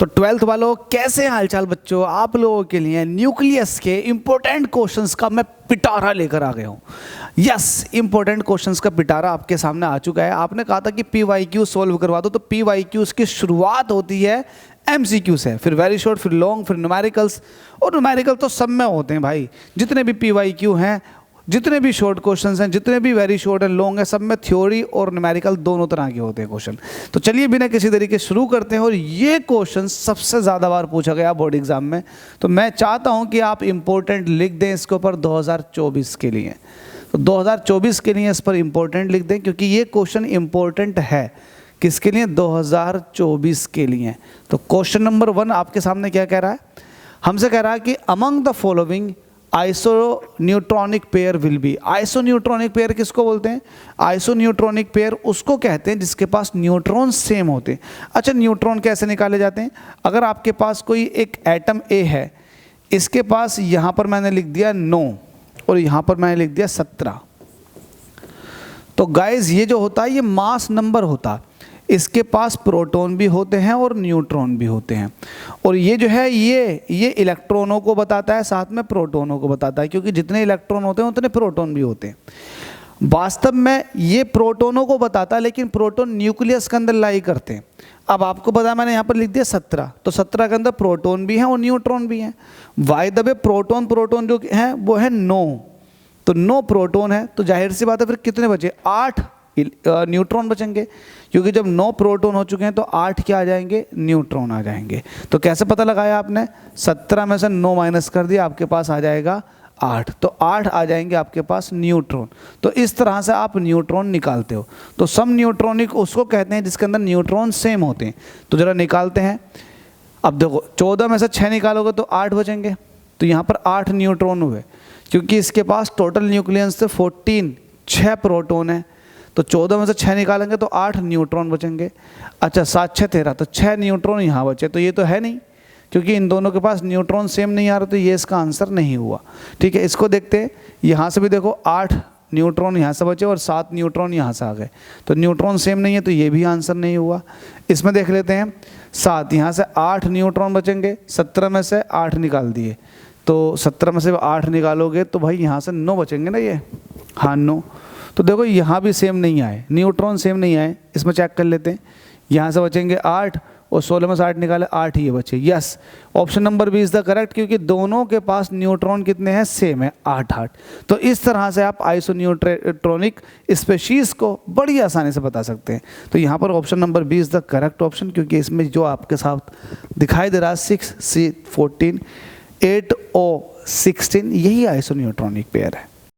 तो 12th वालों कैसे हालचाल बच्चों, आप लोगों के लिए न्यूक्लियस के इंपॉर्टेंट क्वेश्चंस का मैं पिटारा लेकर आ गया हूँ। यस, इंपॉर्टेंट क्वेश्चंस का पिटारा आपके सामने आ चुका है। आपने कहा था कि PYQ सॉल्व करवा दो, तो PYQs की शुरुआत होती है MCQ से, फिर वेरी शॉर्ट, फिर लॉन्ग, फिर न्यूमेरिकल्स। और न्यूमेरिकल तो सब में होते हैं भाई, जितने भी PYQ हैं, जितने भी शॉर्ट क्वेश्चंस हैं, जितने भी वेरी शॉर्ट एंड लॉन्ग हैं, सब में थ्योरी और न्यूमेरिकल दोनों तरह के होते हैं क्वेश्चन। तो चलिए बिना किसी तरीके शुरू करते हैं। और ये क्वेश्चन सबसे ज़्यादा बार पूछा गया बोर्ड एग्जाम में, तो मैं चाहता हूं कि आप इंपॉर्टेंट लिख दें इसके ऊपर 2024 के लिए। तो 2024 के लिए इस पर इंपॉर्टेंट लिख दें, क्योंकि ये क्वेश्चन इंपॉर्टेंट है किसके लिए, 2024 के लिए। तो क्वेश्चन नंबर 1 आपके सामने क्या कह रहा है, हमसे कह रहा है कि among the following isoneutronic pair will be. Isoneutronic pair किसको बोलते हैं? आइसोन्यूट्रॉनिक पेयर उसको कहते हैं जिसके पास न्यूट्रॉन सेम होते हैं। अच्छा, न्यूट्रॉन कैसे निकाले जाते हैं? अगर आपके पास कोई एक एटम A है, इसके पास यहाँ पर मैंने लिख दिया 9 और यहाँ पर मैंने लिख दिया 17, तो गाइज ये जो होता है ये मास नंबर होता है। इसके पास प्रोटॉन भी होते हैं और न्यूट्रॉन भी होते हैं, और ये जो है ये इलेक्ट्रॉनों को बताता है, साथ में प्रोटॉनों को बताता है, क्योंकि जितने इलेक्ट्रॉन होते हैं उतने प्रोटॉन भी होते हैं। वास्तव में ये प्रोटॉनों को बताता है, लेकिन प्रोटॉन न्यूक्लियस के अंदर लाई करते हैं। अब आपको पता है, मैंने यहाँ पर लिख दिया 17, तो 17 के अंदर प्रोटॉन भी हैं और न्यूट्रॉन भी हैं। बाय द वे प्रोटॉन जो है वो है 9, तो 9 प्रोटॉन है, तो जाहिर सी बात है फिर कितने बचे, 8 न्यूट्रॉन बचेंगे, क्योंकि जब 9 प्रोटॉन हो चुके हैं तो 8 क्या आ जाएंगे, न्यूट्रॉन आ जाएंगे। तो कैसे पता लगाया आपने, 17 में से 9 माइनस कर दिया, आपके पास आ जाएगा 8, तो 8 आ जाएंगे आपके पास न्यूट्रॉन। तो इस तरह से आप न्यूट्रॉन निकालते हो। तो सम न्यूट्रॉनिक उसको कहते हैं जिसके अंदर न्यूट्रॉन सेम होते हैं। तो जरा निकालते हैं। अब देखो 14 में से 6 निकालोगे तो 8 बचेंगे, तो यहाँ पर 8 न्यूट्रॉन हुए, क्योंकि इसके पास टोटल न्यूक्लियस से 14, 6 प्रोटॉन है, तो 14 में से 6 निकालेंगे तो 8 न्यूट्रॉन बचेंगे। अच्छा, 7 6 13, तो 6 न्यूट्रॉन यहाँ बचे, तो ये तो है नहीं, क्योंकि इन दोनों के पास न्यूट्रॉन सेम नहीं आ रहा, तो ये इसका आंसर नहीं हुआ। ठीक है, इसको देखते हैं। यहाँ से भी देखो 8 न्यूट्रॉन यहाँ से बचे और 7 न्यूट्रॉन यहाँ से आ गए, तो न्यूट्रॉन सेम नहीं है, तो ये भी आंसर नहीं हुआ। इसमें देख लेते हैं 7, यहाँ से 8 न्यूट्रॉन बचेंगे, 17 में से 8 निकाल दिए, तो 17 में से 8 निकालोगे तो भाई यहाँ से 9 बचेंगे ना, ये हाँ 9। तो देखो यहाँ भी सेम नहीं आए, न्यूट्रॉन सेम नहीं आए, इसमें चेक कर लेते हैं। यहाँ से बचेंगे 8 और 16 में से 8 निकाले, 8 ही बचे। Yes, option number B is the correct, क्योंकि दोनों के पास न्यूट्रॉन कितने हैं, सेम है, 8 तो इस तरह से आप आइसोन्यूट्रॉनिक स्पेशीज़ को बड़ी आसानी से बता सकते हैं। तो यहाँ पर option number B is the correct option, क्योंकि इसमें जो आपके साथ दिखाई दे रहा है 6 C 14 8 O 16, यही आइसोन्यूट्रॉनिक पेयर है।